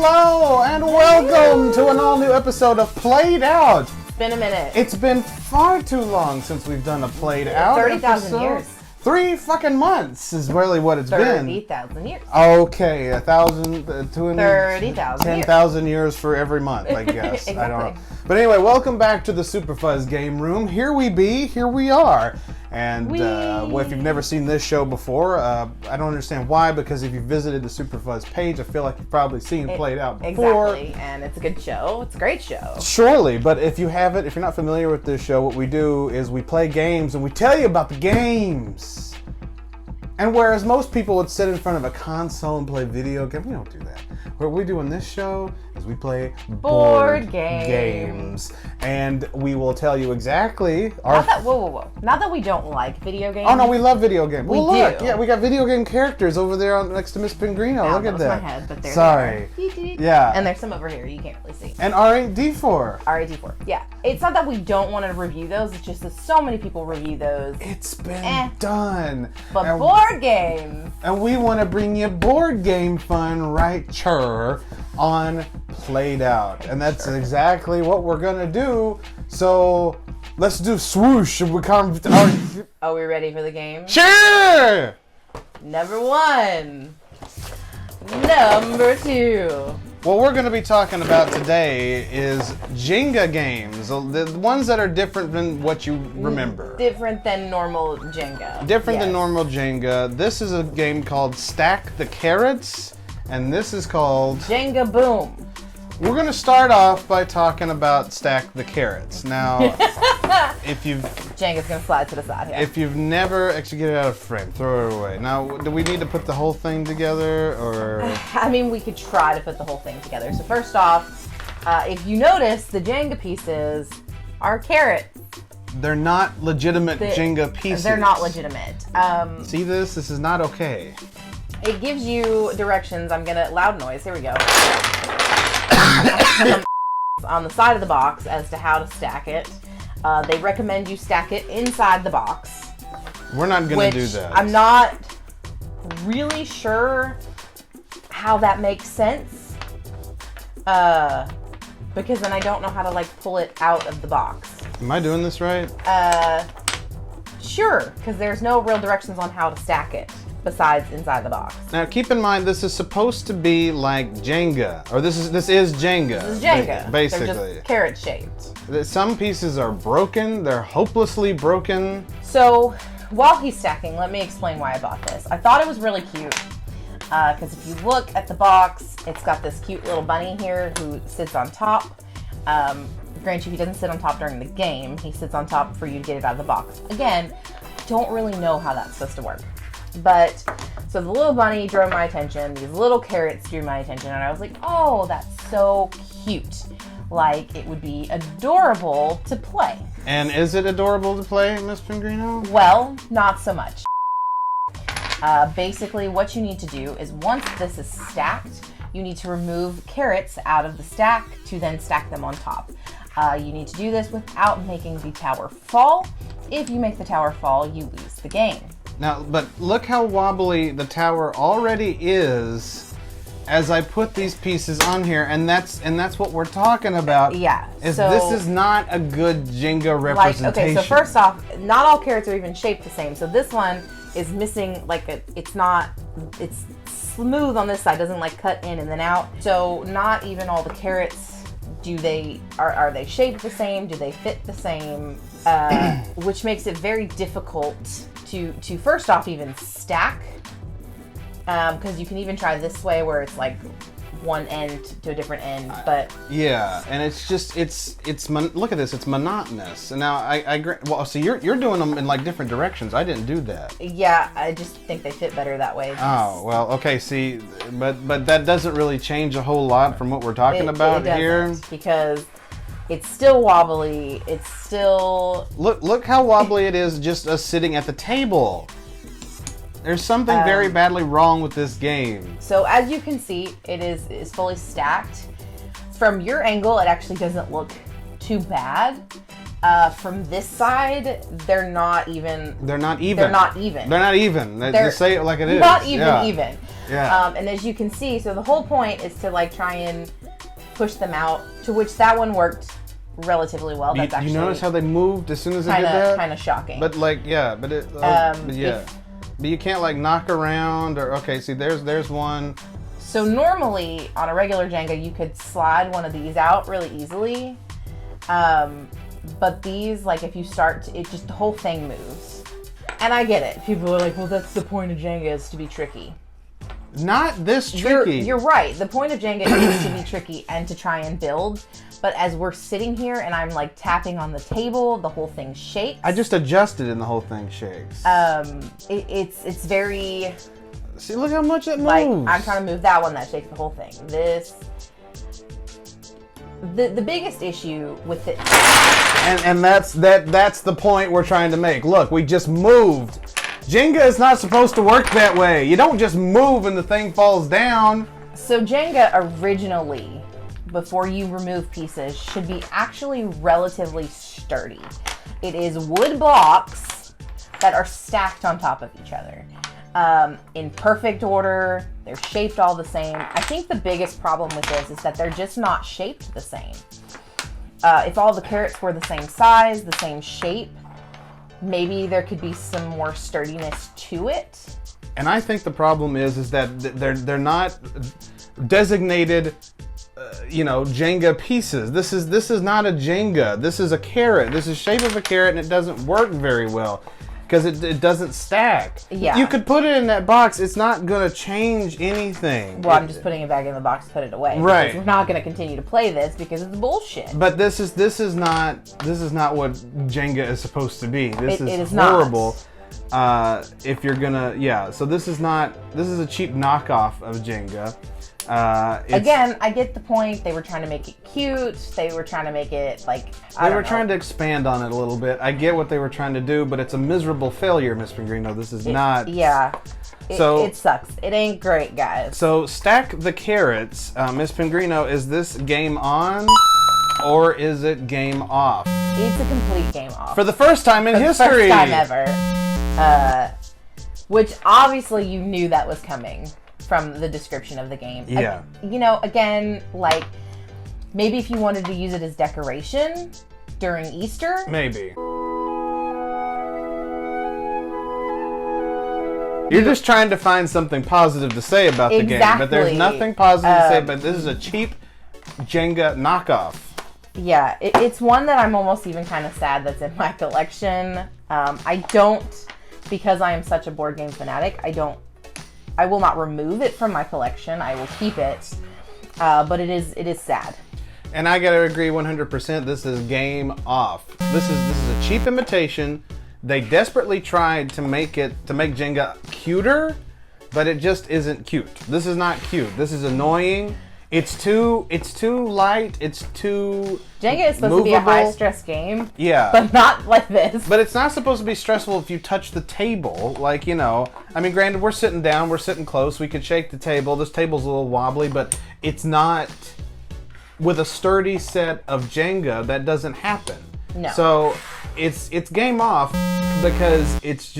Hello and welcome to an all-new episode of Played Out. It's been a minute. It's been far too long since we've done a Played Out 30,000 years. 3 fucking months is really what it's been. 30,000 years. Okay, 1,000, 30,000 10,000 years for every month, I guess. Exactly. I don't know. But anyway, welcome back to the Super Fuzz Game Room. Here we are. And well, if you've never seen this show before, I don't understand why, because if you visited the Super Fuzz page, I feel like you've probably seen Played Out before. Exactly, and it's a good show. It's a great show. Surely, but if you haven't, if you're not familiar with this show, what we do is we play games and we tell you about the games. And whereas most people would sit in front of a console and play video games, we don't do that. What we do in this show is we play board games. And we will tell you exactly Whoa. Not that we don't like video games. Oh no, we love video games. We look, do. Yeah, we got video game characters over there next to Miss Pingrino. Look at that. My head, but there Sorry. They are. Yeah. And there's some over here you can't really see. And R8D4. R8D4. Yeah. It's not that we don't want to review those, it's just that so many people review those. It's been done. But and board games. And we want to bring you board game fun right on Played Out. And that's exactly what we're going to do. So let's do swoosh. And we come. Are we ready for the game? Sure! Number 1. Number 2. What we're going to be talking about today is Jenga games. The ones that are different than what you remember. Different than normal Jenga. Different than normal Jenga. This is a game called Stack the Carrots. And this is called Jenga Boom. We're going to start off by talking about Stack the Carrots. Now, if you've... Jenga's going to slide to the side here. If you've never... Actually, get it out of frame. Throw it away. Now, do we need to put the whole thing together, or... I mean, we could try to put the whole thing together. So first off, if you notice, the Jenga pieces are carrot. They're not legitimate Jenga pieces. They're not legitimate. See this? This is not okay. It gives you directions. I'm going to... Loud noise. Here we go. On the side of the box as to how to stack it. They recommend you stack it inside the box. We're not going to do that. I'm not really sure how that makes sense. Because then I don't know how to pull it out of the box. Am I doing this right? Sure, because there's no real directions on how to stack it besides inside the box. Now keep in mind this is supposed to be like Jenga, or this is Jenga. This is Jenga. Basically. They're just carrot shaped. Some pieces are broken. They're hopelessly broken. So while he's stacking, let me explain why I bought this. I thought it was really cute because if you look at the box, it's got this cute little bunny here who sits on top. Grant you, he doesn't sit on top during the game. He sits on top for you to get it out of the box. Again, don't really know how that's supposed to work. But, so the little bunny drew my attention, these little carrots drew my attention, and I was like, oh, that's so cute. Like, it would be adorable to play. And is it adorable to play, Miss Pingrino? Well, not so much. Basically, what you need to do is once this is stacked, you need to remove carrots out of the stack to then stack them on top. You need to do this without making the tower fall. If you make the tower fall, you lose the game. Now, but look how wobbly the tower already is as I put these pieces on here, and that's what we're talking about. Yeah. This is not a good Jenga representation. Okay, so first off, not all carrots are even shaped the same. So this one is missing, it's smooth on this side, doesn't cut in and then out. So not even all the carrots are they shaped the same? Do they fit the same? Which makes it very difficult to first off even stack, because you can even try this way where it's one end to a different end, but yeah, and it's just look at this, it's monotonous. And now well, so you're doing them in different directions. I didn't do that. Yeah, I just think they fit better that way. Oh well, okay. See, but that doesn't really change a whole lot from what we're talking about here, because it's still wobbly. It's still... Look how wobbly it is just us sitting at the table. There's something very badly wrong with this game. So as you can see, it is fully stacked. From your angle, it actually doesn't look too bad. From this side, they're not even. They're not even. They're not even. They're not even. They just say it like it is. Not even even. Yeah. And as you can see, so the whole point is to like try and push them out, to which that one worked relatively well. That's actually. You notice how they moved as soon as they did that? Kind of shocking. But like, yeah, but it. But yeah. But you can't like knock around or okay. See, there's one. So normally on a regular Jenga, you could slide one of these out really easily. But these, like if you start, it just the whole thing moves. And I get it. People are like, well, that's the point of Jenga, is to be tricky. Not this tricky. You're right. The point of Jenga is to be tricky and to try and build. But as we're sitting here and I'm like tapping on the table, the whole thing shakes. I just adjusted and the whole thing shakes. It's very. See, look how much it moves. Like I'm trying to move that one, that shakes the whole thing. This. The biggest issue with it. And that's the point we're trying to make. Look, we just moved. Jenga is not supposed to work that way. You don't just move and the thing falls down. So Jenga originally, before you remove pieces, should be actually relatively sturdy. It is wood blocks that are stacked on top of each other. In perfect order, they're shaped all the same. I think the biggest problem with this is that they're just not shaped the same. If all the carrots were the same size, the same shape, maybe there could be some more sturdiness to it. And I think the problem is that they're not designated, Jenga pieces. This is not a Jenga. This is a carrot. This is shape of a carrot, and it doesn't work very well because it doesn't stack. Yeah. You could put it in that box. It's not gonna change anything. Well, I'm just putting it back in the box to put it away. Right. Because we're not going to continue to play this because it's bullshit. But this is not what Jenga is supposed to be. This is horrible. If you're gonna, so this is a cheap knockoff of Jenga. Again, I get the point. They were trying to make it cute. They were trying to make it like they were trying to expand on it a little bit. I get what they were trying to do, but it's a miserable failure, Miss Pingrino. This is not. Yeah. It sucks. It ain't great, guys. So stack the carrots, Miss Pingrino. Is this game on, or is it game off? It's a complete game off. For the first time in history. First time ever. Which obviously you knew that was coming from the description of the game. Yeah. Again, like maybe if you wanted to use it as decoration during Easter. Maybe. You're just trying to find something positive to say about the game, but there's nothing positive to say, but this is a cheap Jenga knockoff. Yeah, it's one that I'm almost even kind of sad that's in my collection. I don't, because I am such a board game fanatic, I will not remove it from my collection. I will keep it, but it is sad. And I gotta agree 100%. This is game off. This is a cheap imitation. They desperately tried to make Jenga cuter, but it just isn't cute. This is not cute. This is annoying. It's too light. It's too Jenga is supposed to be a high stress game. Yeah. But not like this. But it's not supposed to be stressful if you touch the table. Like, I mean, granted, we're sitting down, we're sitting close, we could shake the table. This table's a little wobbly, but it's not, with a sturdy set of Jenga, that doesn't happen. No. So it's game off because it's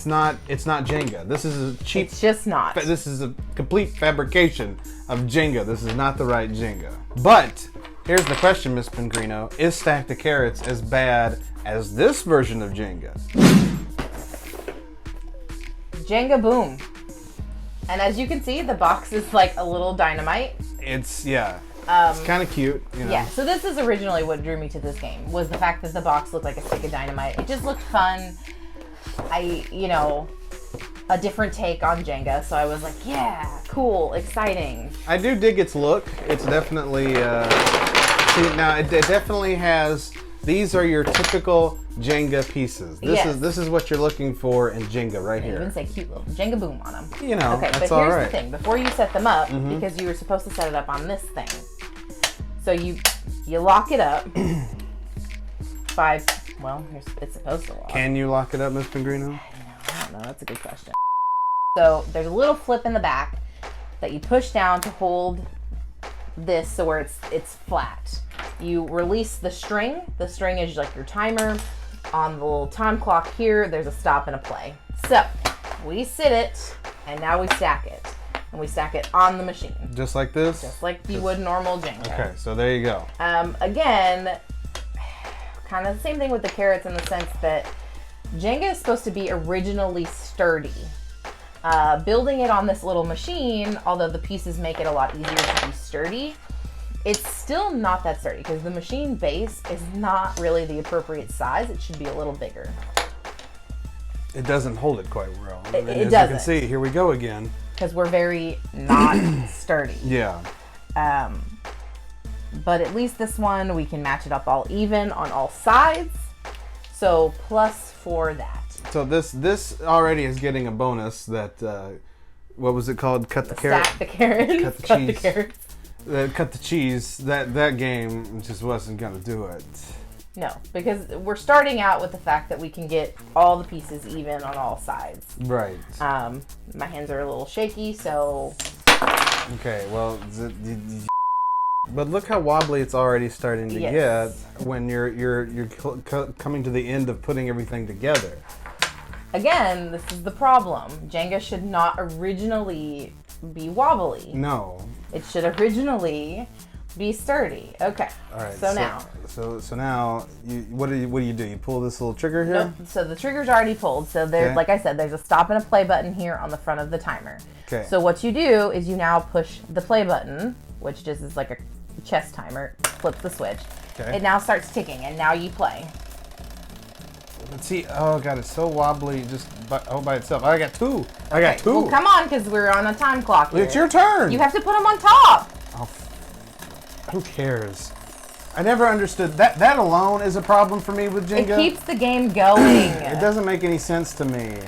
not Jenga. This is a cheap. It's just not. This is a complete fabrication of Jenga. This is not the right Jenga. But here's the question, Miss Pingrino: is Stack the Carrots as bad as this version of Jenga? Jenga boom. And as you can see, the box is like a little dynamite. It's kind of cute. Yeah, so this is originally what drew me to this game, was the fact that the box looked like a stick of dynamite. It just looked fun. A different take on Jenga, so I was like, yeah, cool, exciting. I do dig its look. It's definitely, it definitely has, these are your typical Jenga pieces. This is what you're looking for in Jenga right here. Even say cute little Jenga boom on them. Okay, that's but here's the thing. Before you set them up, because you were supposed to set it up on this thing, so you lock it up by, it's supposed to lock. Can you lock it up, Miss Pingrino? I don't know. That's a good question. So there's a little flip in the back that you push down to hold this so where it's flat. You release the string. The string is like your timer. On the little time clock here, there's a stop and a play. So we sit it, and now we stack it. And we stack it on the machine. Just like this? Just like you would normal Jenga. Okay, so there you go. Again, kind of the same thing with the carrots in the sense that Jenga is supposed to be originally sturdy. Building it on this little machine, although the pieces make it a lot easier to be sturdy, it's still not that sturdy because the machine base is not really the appropriate size. It should be a little bigger. It doesn't hold it quite well. It As doesn't. you can see, here we go again. Because we're very not sturdy. Yeah. But at least this one, we can match it up all even on all sides. So plus for that. So this already is getting a bonus that, what was it called? Cut the carrot? Stack the carrots. Cut the cheese. Cut the carrots. Cut the cheese. That game just wasn't going to do it. No, because we're starting out with the fact that we can get all the pieces even on all sides. Right. My hands are a little shaky, so... Okay, well... But look how wobbly it's already starting to get when you're coming to the end of putting everything together. Again, this is the problem. Jenga should not originally be wobbly. No. It should originally be sturdy. Okay. All right. So now. So now, what do you do? You pull this little trigger here? Nope. So the trigger's already pulled. So there, Okay. like I said, there's a stop and a play button here on the front of the timer. Okay. So what you do is you now push the play button, which just is like a chess timer. Flip the switch. Okay. It now starts ticking, and now you play. Let's see. Oh god, it's so wobbly just by itself. I got two. I got Okay, two. well, come on, because we're on a time clock here. It's your turn. You have to put them on top. Oh, who cares? I never understood that. That alone is a problem for me with Jenga. It keeps the game going. It doesn't make any sense to me.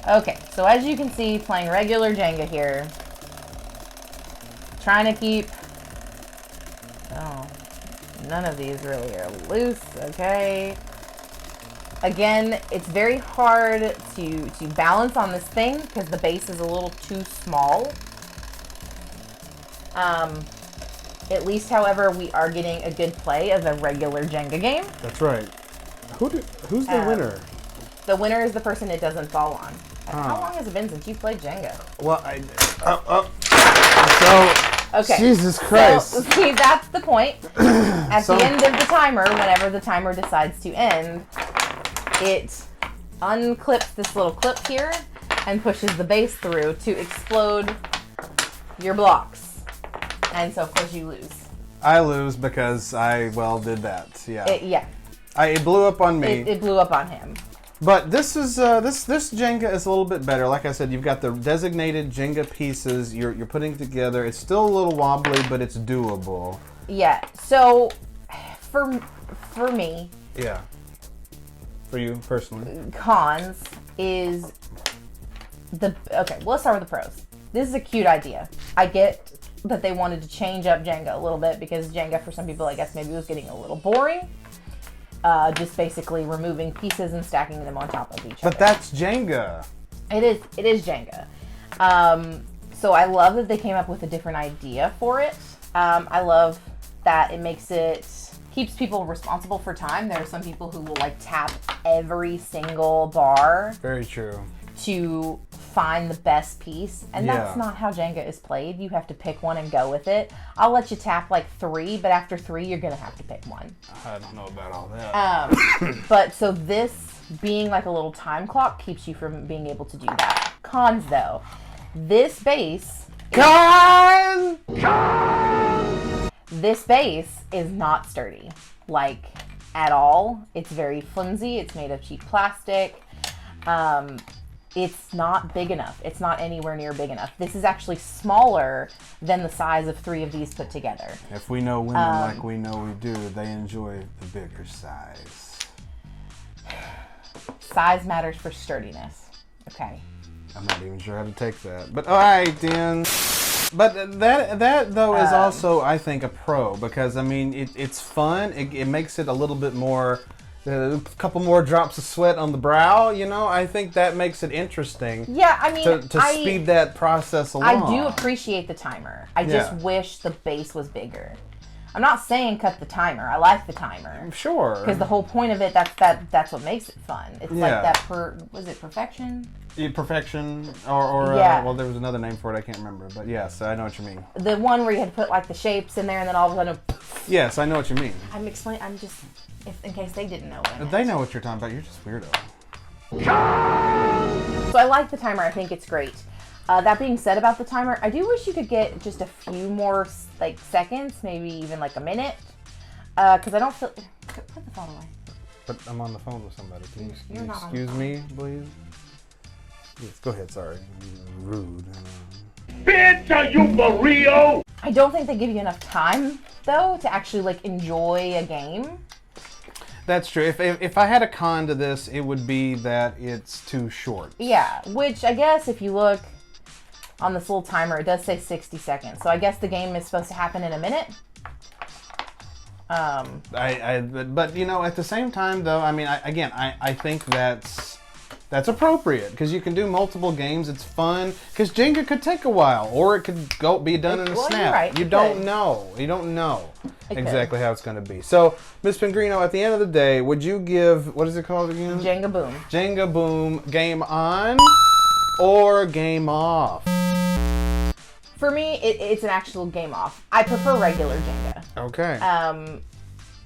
Okay, so as you can see, playing regular Jenga here. Trying to keep... Oh, none of these really are loose, okay. Again, it's very hard to balance on this thing because the base is a little too small. At least, however, we are getting a good play of a regular Jenga game. That's right. Who's the winner? The winner is the person it doesn't fall on. How Oh. long has it been since you played Jenga? Well, So, Okay. Jesus Christ. So, see, that's the point. At the end of the timer, whenever the timer decides to end, it unclips this little clip here and pushes the base through to explode your blocks. And so, of course, you lose. I lose because I, did that. Yeah. It It blew up on me. It blew up on him. But this is this Jenga is a little bit better. Like I said, you've got the designated Jenga pieces you're putting together. It's still a little wobbly, but it's doable. Yeah. So, for me, Yeah. For you personally. cons is okay, let's start with the pros. This is a cute idea. I get that they wanted to change up Jenga a little bit because Jenga, for some people, I guess maybe was getting a little boring. Just basically removing pieces and stacking them on top of each other. But that's Jenga. It is Jenga. So I love that they came up with a different idea for it. I love that it keeps people responsible for time. There are some people who will like tap every single bar Very true. to find the best piece, and that's not how Jenga is played. You have to pick one and go with it. I'll let you tap like 3, but after 3 you're gonna have to pick one. I don't know about all that. But so this being like a little time clock keeps you from being able to do that. Cons though, this base this base is not sturdy, like at all. It's very flimsy. It's made of cheap plastic. It's not big enough. It's not anywhere near big enough. This is actually smaller than the size of 3 of these put together. If we know women like we know we do, they enjoy the bigger size. Size matters for sturdiness. Okay. I'm not even sure how to take that. But all right, then. But that though is also, I think, a pro because I mean it's fun. It makes it a little bit more. A couple more drops of sweat on the brow, you know. I think that makes it interesting. Yeah, I mean, to speed that process along. I do appreciate the timer. I just wish the base was bigger. I'm not saying cut the timer. I like the timer. Sure. Because the whole point of it, that's what makes it fun. It's like Yeah. that was it perfection? Yeah, perfection, or Yeah. well, there was another name for it. I can't remember, but yes, I know what you mean. The one where you had to put like the shapes in there, and then all of a sudden, Yes, I know what you mean. I'm just, if in case they didn't know what I meant. They know what you're talking about. You're just weirdo. So I like the timer. I think it's great. That being said about the timer, I do wish you could get just a few more like seconds, maybe even like a minute, because I don't feel. Put the phone away. But I'm on the phone with somebody. Can You're you not on excuse the phone. me, please? Yes, go ahead. Sorry. Rude. Bitch, are you for real? I don't think they give you enough time though to actually like enjoy a game. That's true. If I had a con to this, it would be that it's too short. Yeah, which I guess if you look on this little timer, it does say 60 seconds. So I guess the game is supposed to happen in a minute. But you know, at the same time, though, I mean, I think that's appropriate because you can do multiple games. It's fun because Jenga could take a while, or it could be done in a Well, snap. you're right, You it don't could. know. You don't know It exactly how it's going to be. So, Miss Pingrino, at the end of the day, would you give what is it called again? Jenga boom. Jenga boom. Game on or game off? For me, it's an actual game off. I prefer regular Jenga. Okay.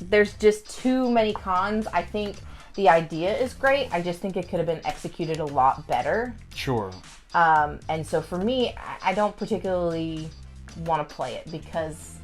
There's just too many cons. I think the idea is great. I just think it could have been executed a lot better. Sure. And so for me, I don't particularly want to play it because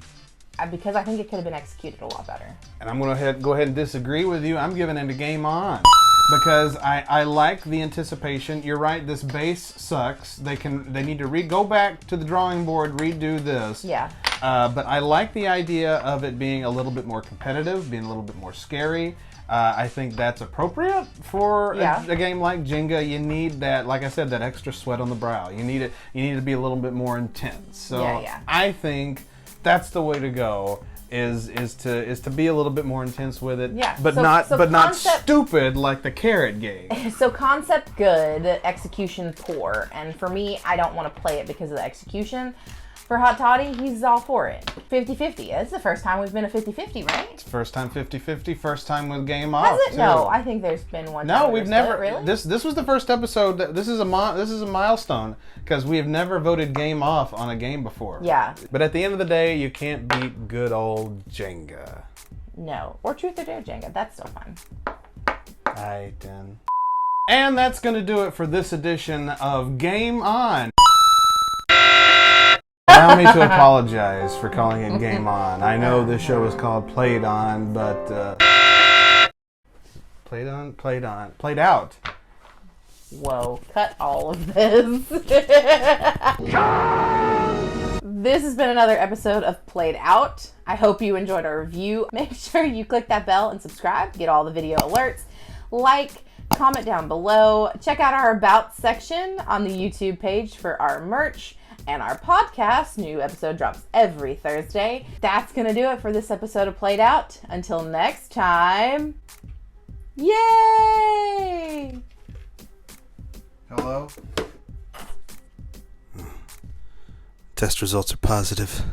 I think it could have been executed a lot better. And I'm going to go ahead and disagree with you. I'm giving it a game on because I like the anticipation. You're right. This base sucks. They need to go back to the drawing board, redo this. Yeah. But I like the idea of it being a little bit more competitive, being a little bit more scary. I think that's appropriate for a game like Jenga. You need that, like I said, that extra sweat on the brow. You need it. You need to be a little bit more intense. So Yeah. I think that's the way to go. Is to be a little bit more intense with it. Yeah. But So not concept- stupid like the carrot game. So concept good, execution poor. And for me, I don't want to play it because of the execution. For Hot Toddy, he's all for it. 50-50. It's the first time we've been a 50-50, right? First time 50-50. First time with game off. Has it? Too. No, I think there's been one. No, time we've where never. split. Really? This was the first episode. This is a milestone because we have never voted game off on a game before. Yeah. But at the end of the day, you can't beat good old Jenga. No. Or Truth or Dare Jenga. That's still fun. Aight then. And that's going to do it for this edition of Game On. Allow me to apologize for calling it Game On. I know this show is called Played On, but Played Out. Whoa, cut all of this. This has been another episode of Played Out. I hope you enjoyed our review. Make sure you click that bell and subscribe to get all the video alerts. Like, comment down below. Check out our About section on the YouTube page for our merch and our podcast. New episode drops every Thursday. That's going to do it for this episode of Played Out. Until next time, yay! Hello? Test results are positive.